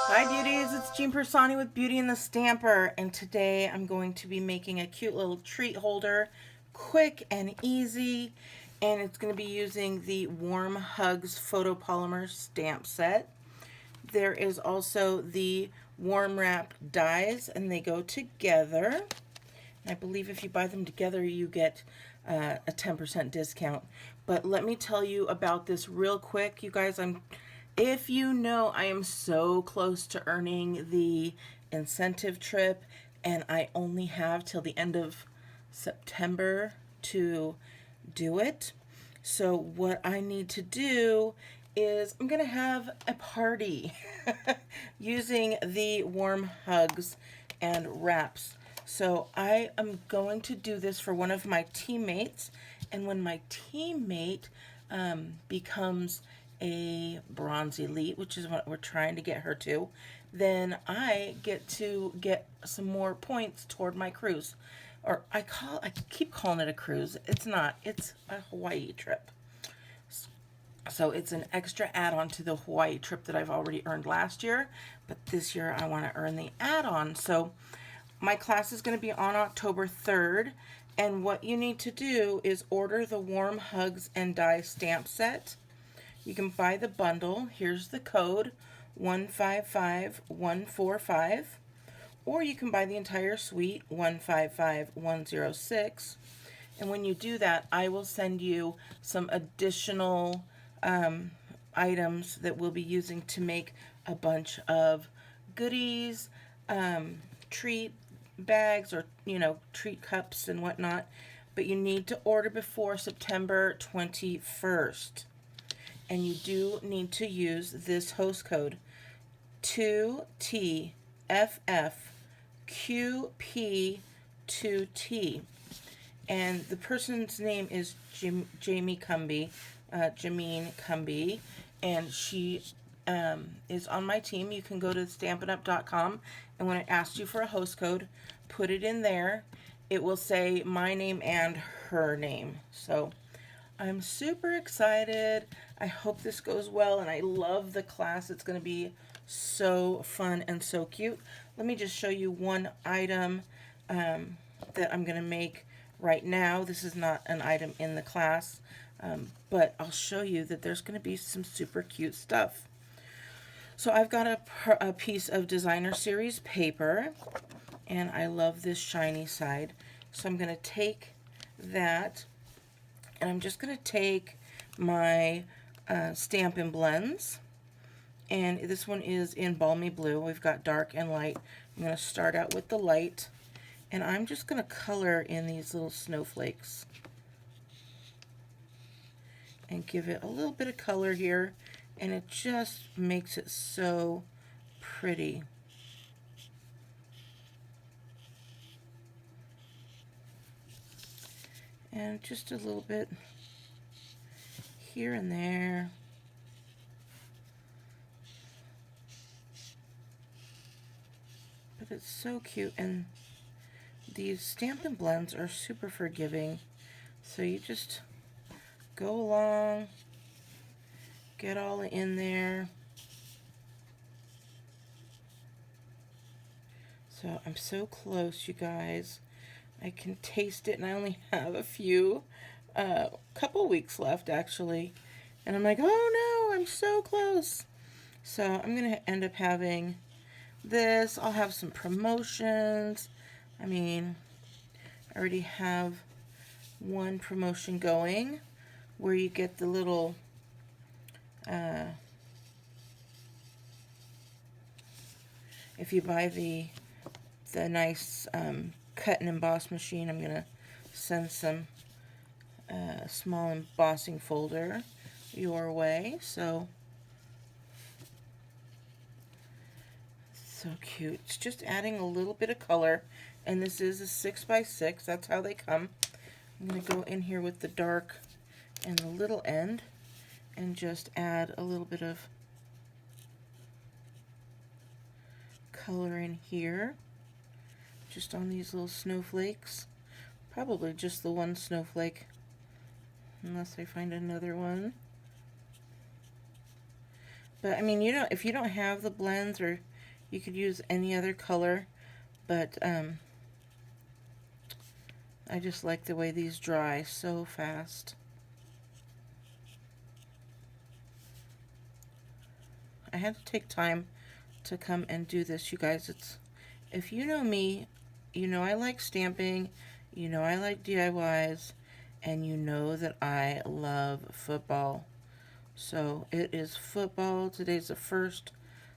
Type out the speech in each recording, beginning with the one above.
Hi beauties, it's Jean Piersanti with Beauty and the Stamper, and today I'm going to be making a cute little treat holder, quick and easy, and it's going to be using the Warm Hugs photopolymer stamp set. There is also the warm wrap dies, and they go together. I believe if you buy them together you get a 10% discount. But let me tell you about this real quick, you guys. If you know, I am so close to earning the incentive trip, and I only have till the end of September to do it. So what I need to do is I'm going to have a party using the warm hugs and wraps. So I am going to do this for one of my teammates, and when my teammate becomes a bronze elite, which is what we're trying to get her to, then I get to get some more points toward my cruise. Or I keep calling it a cruise. It's not. It's a Hawaii trip. So it's an extra add-on to the Hawaii trip that I've already earned last year, but this year I want to earn the add-on. So my class is going to be on October 3rd, and what you need to do is order the Warm Hugs and Die stamp set. You can buy the bundle. Here's the code, 155145, or you can buy the entire suite, 155106. And when you do that, I will send you some additional items that we'll be using to make a bunch of goodies, treat bags, or treat cups and whatnot. But you need to order before September 21st. And you do need to use this host code, 2TFFQP2T. And the person's name is Jameen Cumbee, Jameen Cumbee, and she is on my team. You can go to stampinup.com, and when it asks you for a host code, put it in there. It will say my name and her name. So I'm super excited. I hope this goes well, and I love the class. It's going to be so fun and so cute. Let me just show you one item that I'm going to make right now. This is not an item in the class, but I'll show you that there's going to be some super cute stuff. So I've got a piece of designer series paper, and I love this shiny side. So I'm going to take that, and I'm just going to take my Stampin' Blends, and this one is in Balmy Blue. We've got dark and light. I'm going to start out with the light, and I'm just going to color in these little snowflakes and give it a little bit of color here, and it just makes it so pretty. And just a little bit here and there. But it's so cute, and these Stampin' Blends are super forgiving. So you just go along, get all in there. So I'm so close, you guys. I can taste it, and I only have a couple weeks left actually. And I'm like, oh no, I'm so close. So I'm going to end up having this. I'll have some promotions. I mean, I already have one promotion going where you get the little if you buy the nice cut and emboss machine, I'm gonna send some small embossing folder your way. So cute. It's just adding a little bit of color, and this is a 6x6. That's how they come. I'm gonna go in here with the dark and the little end and just add a little bit of color in here, just on these little snowflakes. Probably just the one snowflake, unless I find another one. But I mean, if you don't have the blends, or You could use any other color, but I just like the way these dry so fast. I had to take time to come and do this, you guys. If you know me, you know I like stamping, you know I like DIYs, and you know that I love football. So it is football. Today's the first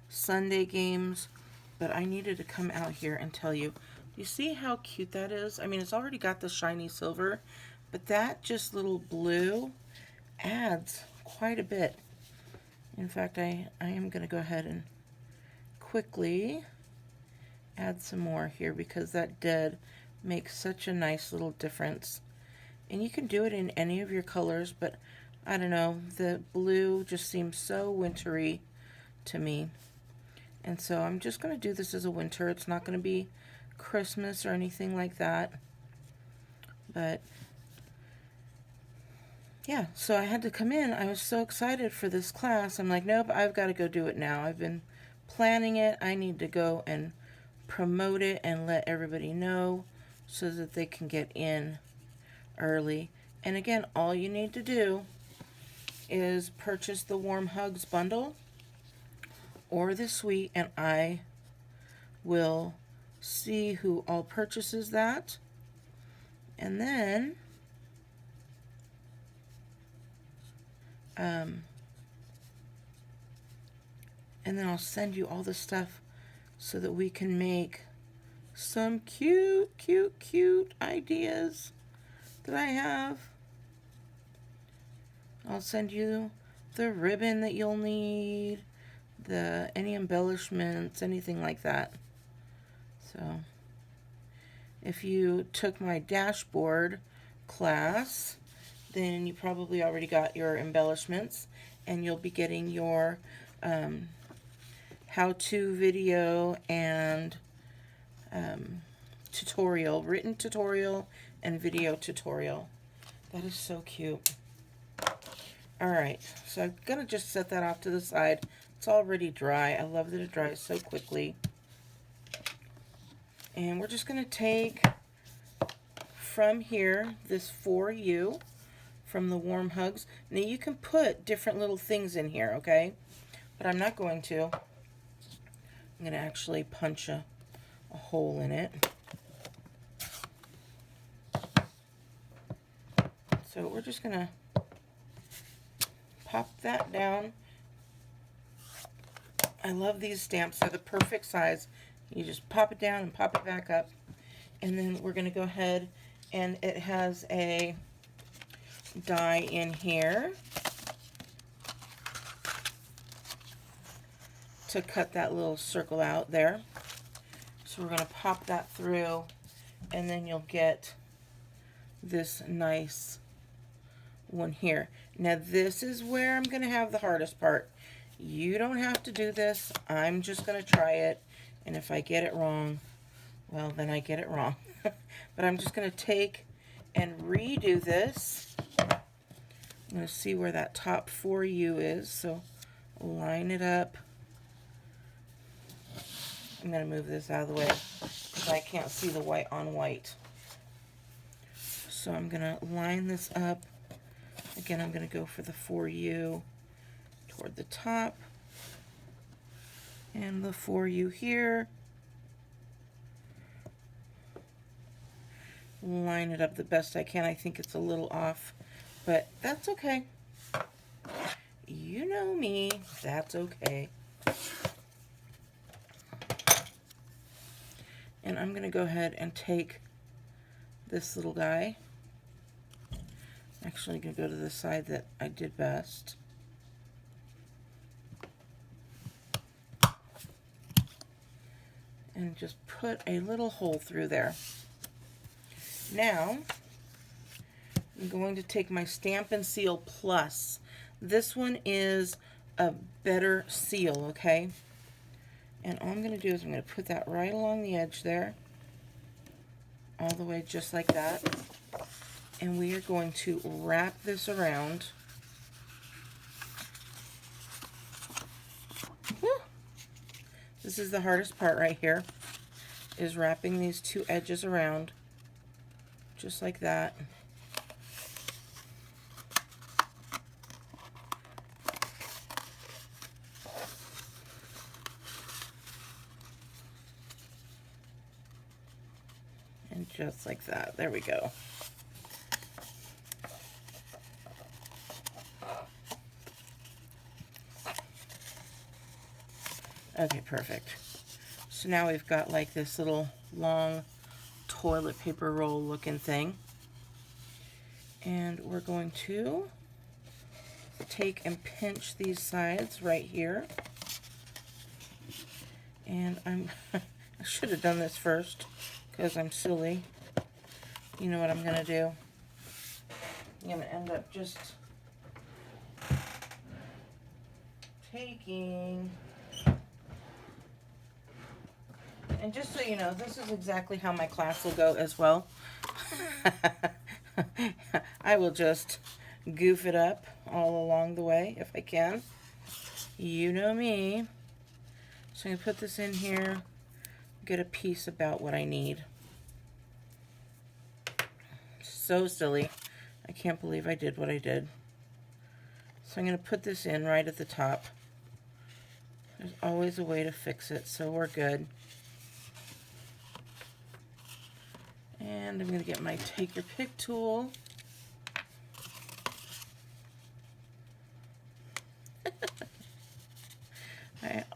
Sunday games, but I needed to come out here and tell you. You see how cute that is? I mean, it's already got the shiny silver, but that just little blue adds quite a bit. In fact, I am going to go ahead and quickly add some more here because that dead makes such a nice little difference. And you can do it in any of your colors, but I don't know, the blue just seems so wintry to me. And so I'm just going to do this as a winter. It's not going to be Christmas or anything like that. But yeah, so I had to come in. I was so excited for this class. I'm like, nope, I've got to go do it now. I've been planning it. I need to go and promote it and let everybody know so that they can get in early. And again, all you need to do is purchase the Warm Hugs bundle or the suite, and I will see who all purchases that. And then I'll send you all the stuff so that we can make some cute, cute, cute ideas that I have. I'll send you the ribbon that you'll need, any embellishments, anything like that. So if you took my dashboard class, then you probably already got your embellishments, and you'll be getting your how-to video and tutorial, written tutorial and video tutorial. That is so cute. Alright, so I'm going to just set that off to the side. It's already dry. I love that it dries so quickly. And we're just going to take from here this For You from the Warm Hugs. Now you can put different little things in here, okay? But I'm not going to. I'm going to actually punch a hole in it. So we're just going to pop that down. I love these stamps. They're the perfect size. You just pop it down and pop it back up. And then we're going to go ahead, and it has a die in here to cut that little circle out there. So we're going to pop that through, and then you'll get this nice one here. Now this is where I'm going to have the hardest part. You don't have to do this. I'm just going to try it, and if I get it wrong, well, then I get it wrong. But I'm just going to take and redo this. I'm going to see where that top For You is, so line it up. I'm going to move this out of the way because I can't see the white on white. So I'm going to line this up. Again, I'm going to go for the For You toward the top, and the For You here. Line it up the best I can. I think it's a little off, but that's okay. You know me, that's okay. And I'm going to go ahead and take this little guy. I'm actually going to go to the side that I did best. And just put a little hole through there. Now, I'm going to take my Stamp and Seal Plus. This one is a better seal, okay? And all I'm going to do is I'm going to put that right along the edge there. All the way just like that. And we are going to wrap this around. Woo! This is the hardest part right here, is wrapping these two edges around, just like that. And just like that. There we go. Okay, perfect. So now we've got like this little long toilet paper roll looking thing. And we're going to take and pinch these sides right here. And I should have done this first because I'm silly. You know what I'm gonna do? I'm gonna end up just taking, and just so you know, this is exactly how my class will go as well. I will just goof it up all along the way if I can. You know me. So I'm gonna put this in here, get a piece about what I need. So silly. I can't believe I did what I did. So I'm gonna put this in right at the top. There's always a way to fix it, so we're good. And I'm going to get my take your pick tool.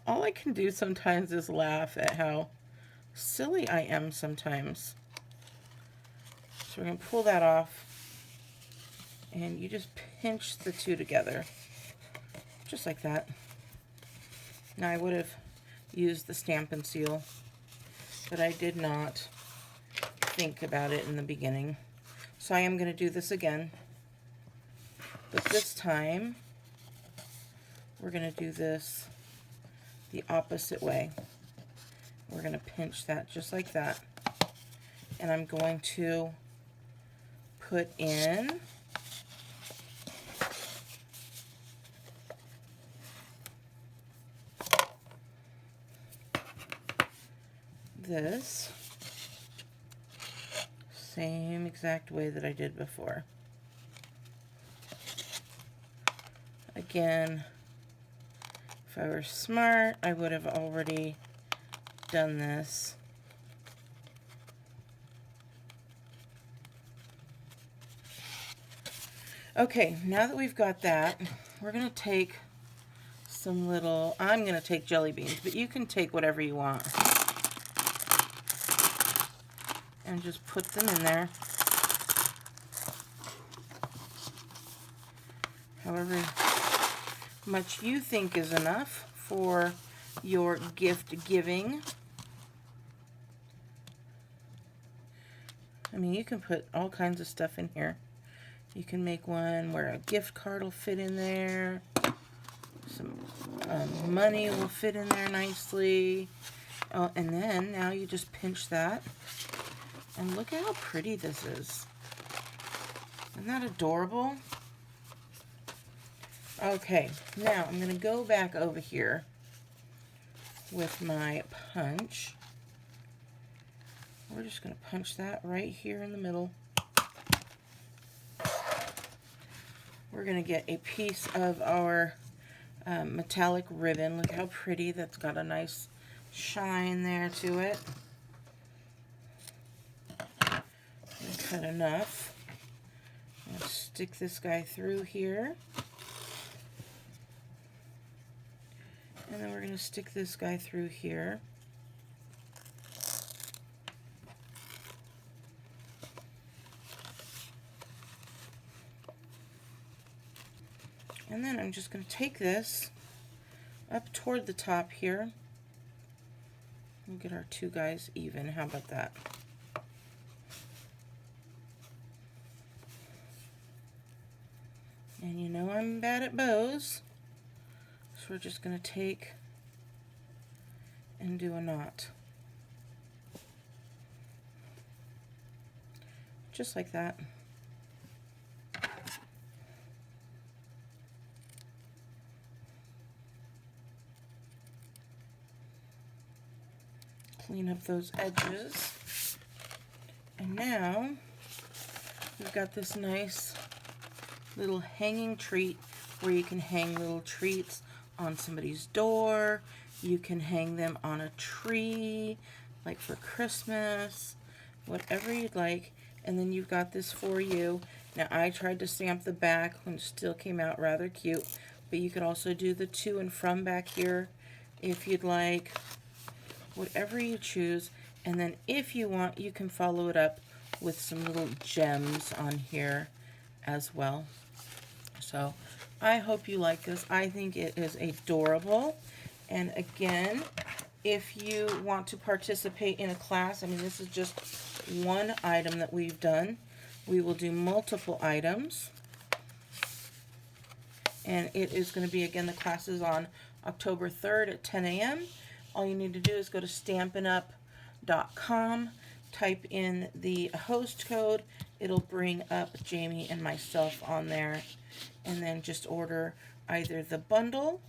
All I can do sometimes is laugh at how silly I am sometimes. So we're going to pull that off. And you just pinch the two together. Just like that. Now I would have used the Stampin' Seal, but I did not think about it in the beginning. So I am going to do this again, but this time we're going to do this the opposite way. We're going to pinch that just like that, and I'm going to put in this same exact way that I did before. Again, if I were smart, I would have already done this. Okay, now that we've got that, we're going to take some little, I'm going to take jelly beans, but you can take whatever you want. And just put them in there. However much you think is enough for your gift giving. I mean, you can put all kinds of stuff in here. You can make one where a gift card will fit in there. Some money will fit in there nicely. Oh, and then now you just pinch that. And look at how pretty this is. Isn't that adorable? Okay, now I'm going to go back over here with my punch. We're just going to punch that right here in the middle. We're going to get a piece of our metallic ribbon. Look how pretty. That's got a nice shine there to it. Cut enough. I'm going to stick this guy through here. And then we're going to stick this guy through here. And then I'm just going to take this up toward the top here. We'll get our two guys even. How about that? And you know I'm bad at bows, so we're just going to take and do a knot. Just like that. clean up those edges. And now we've got this nice little hanging treat where you can hang little treats on somebody's door. You can hang them on a tree, like for Christmas, whatever you'd like. And then you've got this for you. Now I tried to stamp the back and it still came out rather cute, but you could also do the to and from back here if you'd like, whatever you choose. And then if you want, you can follow it up with some little gems on here as well. So I hope you like this. I think it is adorable. And again, if you want to participate in a class, I mean, this is just one item that we've done. We will do multiple items. And it is going to be, again, the class is on October 3rd at 10 a.m. All you need to do is go to stampinup.com, type in the host code. It'll bring up Jamie and myself on there. And then just order either the bundle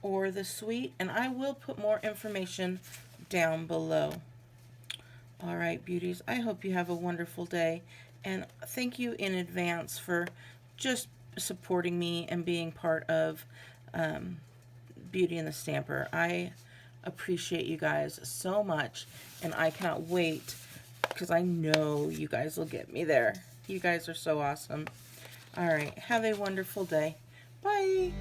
or the suite, and I will put more information down below. All right, beauties, I hope you have a wonderful day, and thank you in advance for just supporting me and being part of Beauty and the Stamper. I appreciate you guys so much, and I cannot wait because I know you guys will get me there. You guys are so awesome. All right, have a wonderful day. Bye.